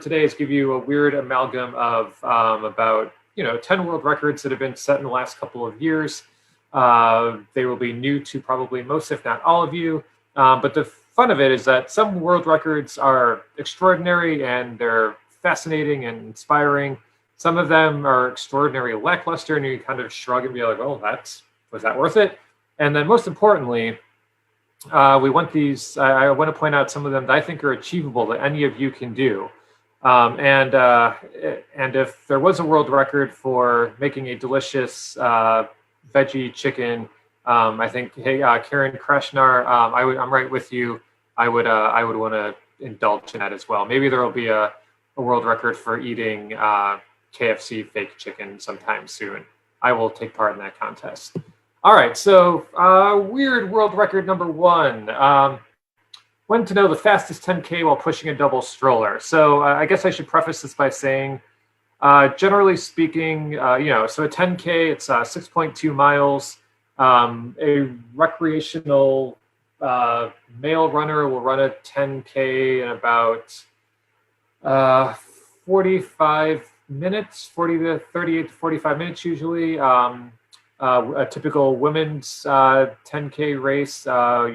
today is give you a weird amalgam of about 10 world records that have been set in the last couple of years. They will be new to probably most, if not all of you. But the fun of it is that some world records are extraordinary and they're fascinating and inspiring. Some of them are extraordinarily lackluster, and you kind of shrug and be like, "Oh, was that worth it?" And then, most importantly, we want these. I want to point out some of them that I think are achievable that any of you can do. And if there was a world record for making a delicious veggie chicken, I think, hey, Karen Kreshnar, I'm right with you. I would want to indulge in that as well. Maybe there will be a world record for eating KFC fake chicken sometime soon. I will take part in that contest. All right, so weird world record number 1. When to know the fastest 10K while pushing a double stroller. So I guess I should preface this by saying, generally speaking, so a 10K, it's 6.2 miles. A recreational male runner will run a 10K in about 45 minutes, 40 to 38 to 45 minutes usually. A typical women's 10K race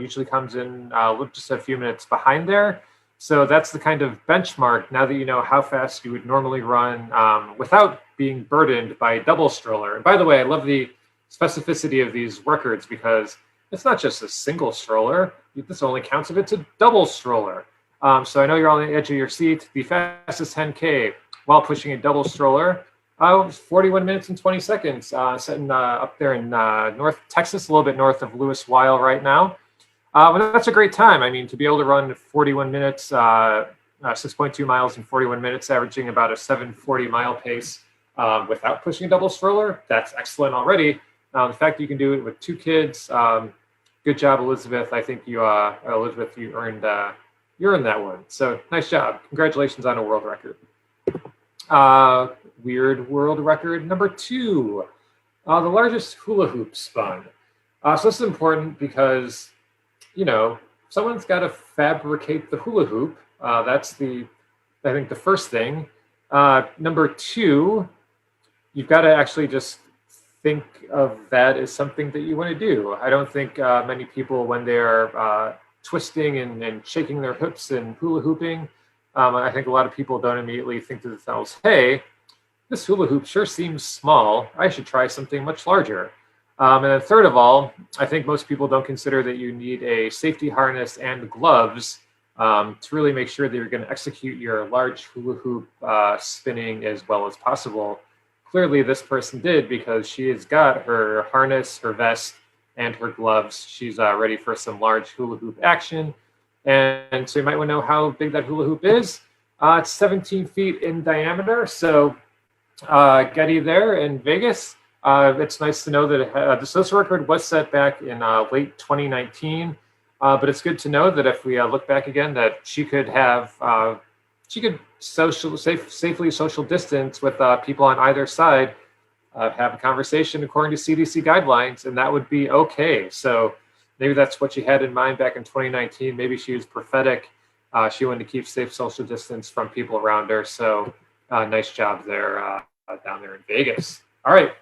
usually comes in just a few minutes behind there. So that's the kind of benchmark, now that you know how fast you would normally run without being burdened by a double stroller. And by the way, I love the specificity of these records because it's not just a single stroller. This only counts if it's a double stroller. So I know you're on the edge of your seat. The fastest 10K while pushing a double stroller, 41 minutes and 20 seconds, sitting up there in North Texas, a little bit north of Lewis Weil right now. But that's a great time. I mean, to be able to run 41 minutes, 6.2 miles in 41 minutes, averaging about a 7:40 mile pace without pushing a double stroller, that's excellent already. The fact that you can do it with 2 kids, good job, Elizabeth. I think you earned that one. So nice job. Congratulations on a world record. Weird world record number 2, the largest hula hoop spun. So this is important because, someone's got to fabricate the hula hoop. That's I think the first thing. Number 2, you've got to actually just think of that as something that you want to do. I don't think many people, when they're twisting and shaking their hips and hula hooping, I think a lot of people don't immediately think to themselves, hey, this hula hoop sure seems small. I should try something much larger. And then third of all, I think most people don't consider that you need a safety harness and gloves to really make sure that you're going to execute your large hula hoop spinning as well as possible. Clearly, this person did because she has got her harness, her vest, and her gloves. She's ready for some large hula hoop action. And so you might want to know how big that hula hoop is. It's 17 feet in diameter. So Getti there in Vegas. It's nice to know that this record was set back in late 2019. But it's good to know that if we look back again, that she could safely social distance with people on either side, have a conversation according to CDC guidelines, and that would be okay. So maybe that's what she had in mind back in 2019. Maybe she was prophetic. She wanted to keep safe social distance from people around her. So nice job there down there in Vegas. All right.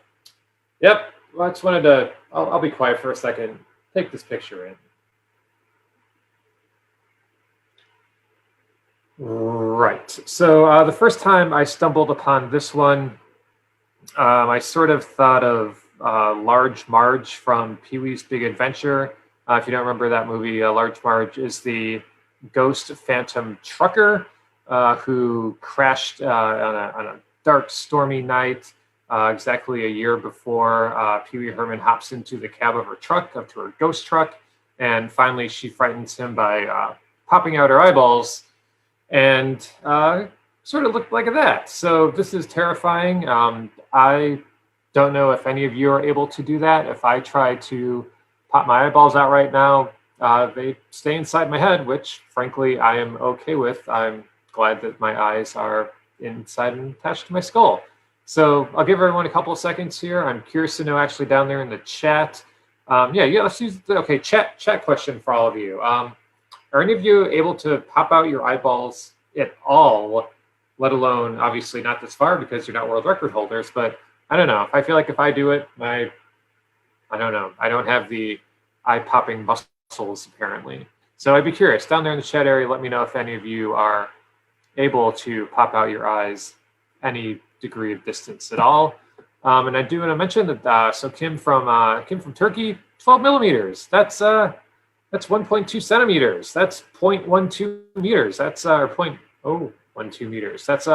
Yep. Well, I just wanted to, I'll be quiet for a second. Take this picture in. Right. So the first time I stumbled upon this one, I sort of thought of Large Marge from Pee-wee's Big Adventure. If you don't remember that movie, Large Marge is the ghost phantom trucker who crashed on a dark, stormy night exactly a year before Pee-wee Herman hops into the cab of her truck, up to her ghost truck, and finally she frightens him by popping out her eyeballs and sort of looked like that. So this is terrifying. I don't know if any of you are able to do that. If I try to pop my eyeballs out right now, they stay inside my head, which frankly I am okay with. I'm glad that my eyes are inside and attached to my skull. So I'll give everyone a couple of seconds here. I'm curious to know actually down there in the chat. Let's use the chat question for all of you. Are any of you able to pop out your eyeballs at all let alone obviously not this far because you're not world record holders. But I don't know. I feel like if I do it, I don't know. I don't have the eye-popping muscles apparently. So I'd be curious down there in the chat area. Let me know if any of you are able to pop out your eyes any degree of distance at all. And I do want to mention that so Kim from Turkey, 12 millimeters. That's 1.2 centimeters. That's 0.12 meters. That's 0.012 meters. That's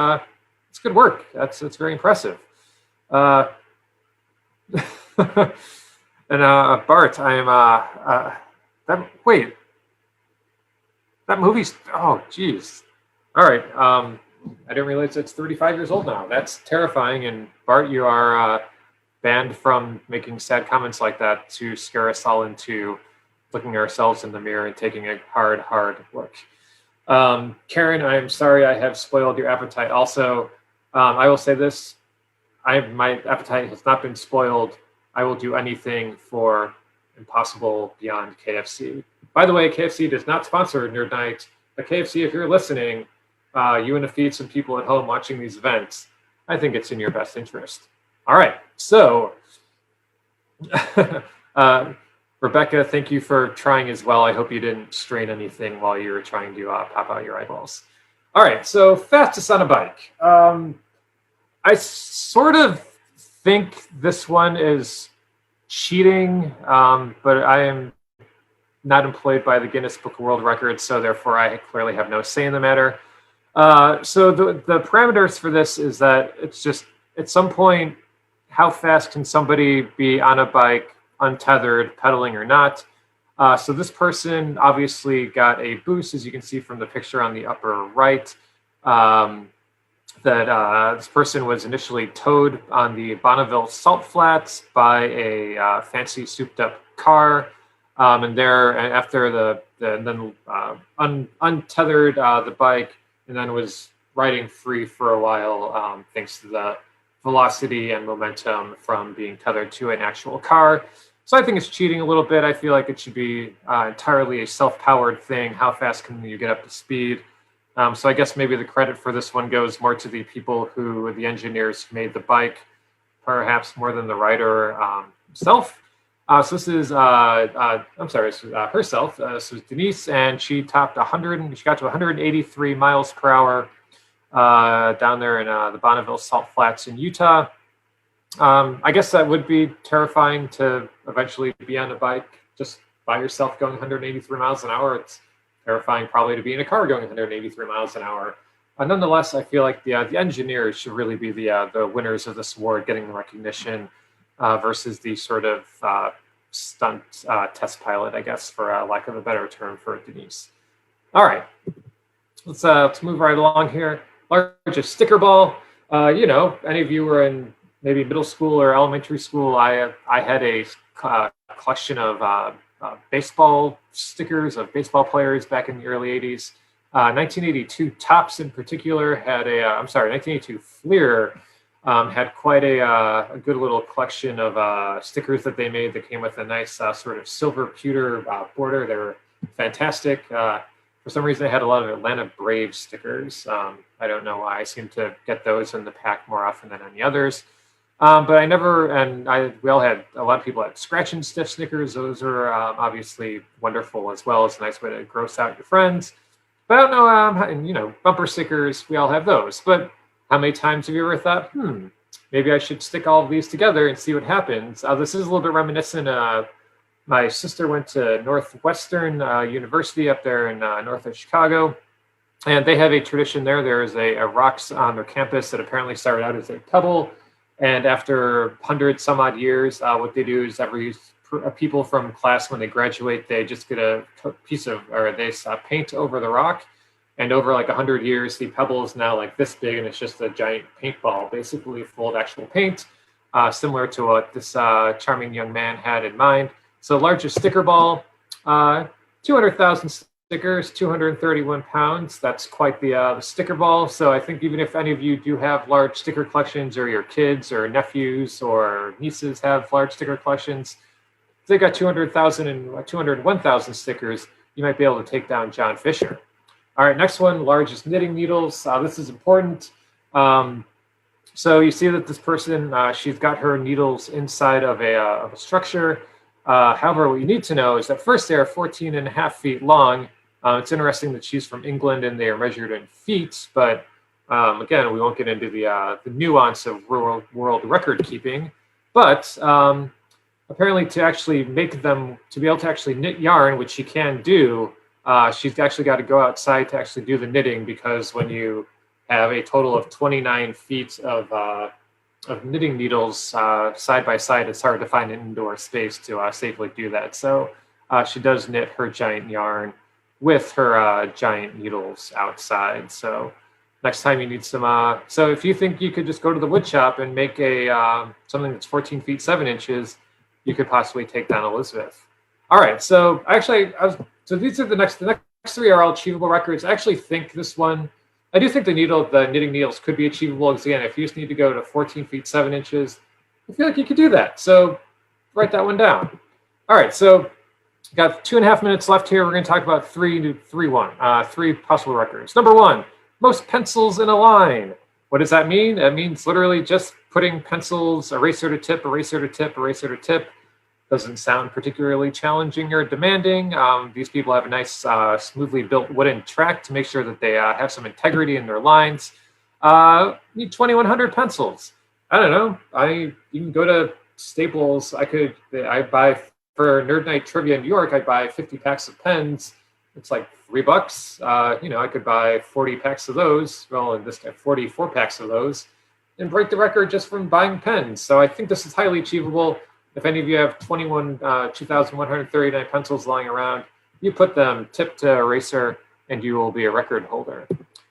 good work. That's very impressive. And Bart, that movie's, oh geez. All right. I didn't realize it's 35 years old now. That's terrifying. And Bart, you are banned from making sad comments like that to scare us all into looking ourselves in the mirror and taking a hard look. Karen, I'm sorry I have spoiled your appetite. Also, I will say this. My appetite has not been spoiled. I will do anything for Impossible Beyond KFC. By the way, KFC does not sponsor Nerd Nite. But KFC, if you're listening, you want to feed some people at home watching these events, I think it's in your best interest. All right, so Rebecca, thank you for trying as well. I hope you didn't strain anything while you were trying to pop out your eyeballs. All right, so fastest on a bike. I sort of think this one is cheating, but I am not employed by the Guinness Book of World Records, so therefore I clearly have no say in the matter. So the parameters for this is that it's just at some point, how fast can somebody be on a bike, untethered, pedaling or not? So this person obviously got a boost, as you can see from the picture on the upper right. This person was initially towed on the Bonneville Salt Flats by a fancy souped-up car, and after untethered the bike, and then was riding free for a while thanks to the velocity and momentum from being tethered to an actual car. So I think it's cheating a little bit. I feel like it should be entirely a self-powered thing. How fast can you get up to speed? So I guess maybe the credit for this one goes more to the people who, the engineers who made the bike, perhaps more than the rider himself. So this is, this is herself. This was Denise, and she topped 100, she got to 183 miles per hour down there in the Bonneville Salt Flats in Utah. I guess that would be terrifying to eventually be on a bike just by yourself going 183 miles an hour. It's terrifying probably to be in a car going 183 miles an hour. Nonetheless, I feel like the engineers should really be the winners of this award, getting the recognition versus the sort of stunt test pilot, I guess, for lack of a better term for Denise. All right, let's move right along here. Largest sticker ball. Any of you were in maybe middle school or elementary school, I had a collection of baseball stickers of baseball players back in the early 80s. 1982 Topps in particular had 1982 Fleer had quite a good little collection of stickers that they made that came with a nice sort of silver pewter border. They were fantastic. For some reason, they had a lot of Atlanta Braves stickers. I don't know why. I seem to get those in the pack more often than any others. But we all had, a lot of people had scratch and sniff stickers. Those are obviously wonderful as well. It's a nice way to gross out your friends. But I don't know, bumper stickers, we all have those. But how many times have you ever thought, maybe I should stick all of these together and see what happens? This is a little bit reminiscent. My sister went to Northwestern University up there in north of Chicago. And they have a tradition there. There is a rocks on their campus that apparently started out as a pebble. And after 100 some odd years, what they do is people from class, when they graduate, they just get a piece of, or they paint over the rock. And over like 100 years, the pebble is now like this big, and it's just a giant paintball, basically full of actual paint, similar to what this charming young man had in mind. So largest sticker ball, 200,000 stickers, 231 pounds. That's quite the sticker ball. So I think even if any of you do have large sticker collections, or your kids or nephews or nieces have large sticker collections, if they got 200,000 and 201,000 stickers, you might be able to take down John Fisher. All right, next one, largest knitting needles. This is important. So you see that this person, she's got her needles inside of a structure. However, what you need to know is that first, they are 14 and a half feet long. It's interesting that she's from England and they are measured in feet, but again, we won't get into the nuance of world record keeping. But apparently to actually make them, to be able to actually knit yarn, which she can do, she's actually got to go outside to actually do the knitting, because when you have a total of 29 feet of knitting needles side by side, it's hard to find an indoor space to safely do that. So she does knit her giant yarn with her giant needles outside. So next time you need some, so if you think you could just go to the wood shop and make a something that's 14 feet 7 inches, you could possibly take down Elizabeth. All right, so actually, so these are the next 3 are all achievable records. I actually think this one, I do think the knitting needles could be achievable, because again, if you just need to go to 14 feet 7 inches, I feel like you could do that. So write that one down. All right, so got 2.5 minutes left here. We're going to talk about three possible records. Number 1, most pencils in a line. What does that mean? That means literally just putting pencils, eraser to tip, eraser to tip, eraser to tip. Doesn't sound particularly challenging or demanding. These people have a nice, smoothly built wooden track to make sure that they have some integrity in their lines. Need 2,100 pencils. I don't know. You can go to Staples. I buy for Nerd Nite Trivia in New York. I buy 50 packs of pens. It's like $3. I could buy 40 packs of those. Well, in this case, 44 packs of those, and break the record just from buying pens. So I think this is highly achievable. If any of you have 2,139 pencils lying around, you put them tip to eraser, and you will be a record holder.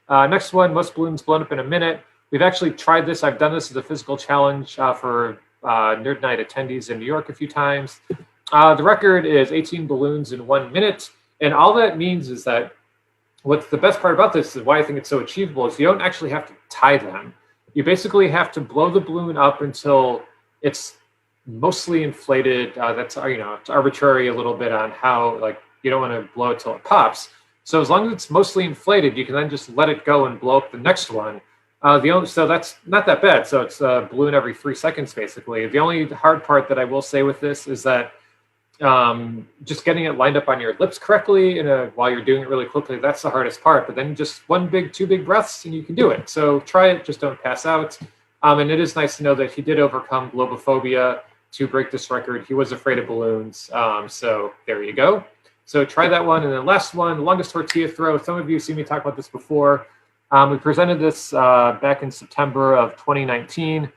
Next one, most balloons blown up in a minute. We've actually tried this. I've done this as a physical challenge for Nerd Nite attendees in New York a few times. The record is 18 balloons in 1 minute. And all that means is that what's the best part about this is why I think it's so achievable is you don't actually have to tie them. You basically have to blow the balloon up until it's mostly inflated. That's it's arbitrary a little bit on how, like, you don't want to blow it till it pops. So as long as it's mostly inflated, you can then just let it go and blow up the next one. So that's not that bad. So it's a balloon every 3 seconds basically. The only hard part that I will say with this is that just getting it lined up on your lips correctly while you're doing it really quickly, that's the hardest part. But then just 2 big breaths and you can do it. So try it, just don't pass out. And it is nice to know that he did overcome globophobia to break this record. He was afraid of balloons. So there you go. So try that one. And then last one, longest tortilla throw. Some of you have seen me talk about this before. We presented this back in September of 2019.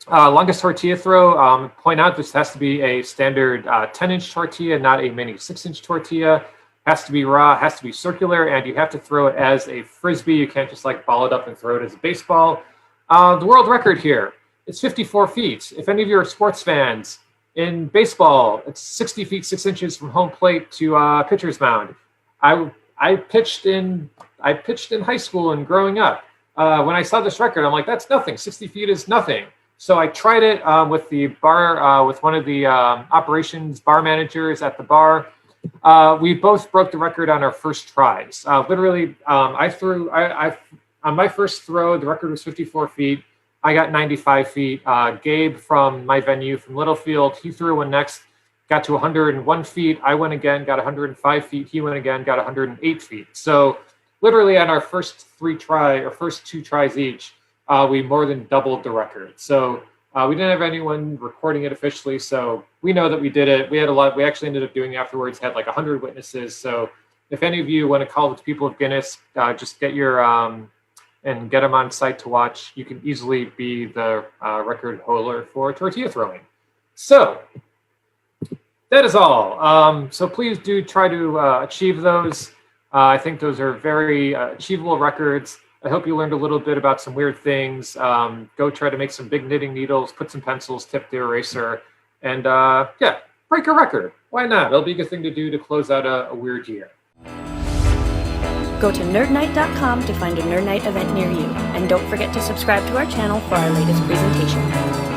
Longest tortilla throw, point out this has to be a standard 10-inch tortilla, not a mini 6-inch tortilla. Has to be raw, has to be circular, and you have to throw it as a frisbee. You can't just like ball it up and throw it as a baseball. The world record here, it's 54 feet. If any of you are sports fans, in baseball, it's 60 feet 6 inches from home plate to pitcher's mound. I pitched in high school and growing up. When I saw this record, I'm like, that's nothing. 60 feet is nothing. So I tried it with the bar, with one of the operations bar managers at the bar. We both broke the record on our first tries. Literally, on my first throw, the record was 54 feet. I got 95 feet. Gabe from my venue from Littlefield, he threw one next, got to 101 feet. I went again, got 105 feet. He went again, got 108 feet. So literally on our first 2 tries each, we more than doubled the record. So we didn't have anyone recording it officially, so we know that we did it. We actually ended up doing it afterwards, had like 100 witnesses. So if any of you want to call the people of Guinness, just get your and get them on site to watch. You can easily be the record holder for tortilla throwing. So that is all. So please do try to achieve those. I think those are very achievable records. I hope you learned a little bit about some weird things. Go try to make some big knitting needles, put some pencils, tip the eraser, and yeah, break a record. Why not? It'll be a good thing to do to close out a weird year. Go to nerdnite.com to find a Nerd Nite event near you. And don't forget to subscribe to our channel for our latest presentation.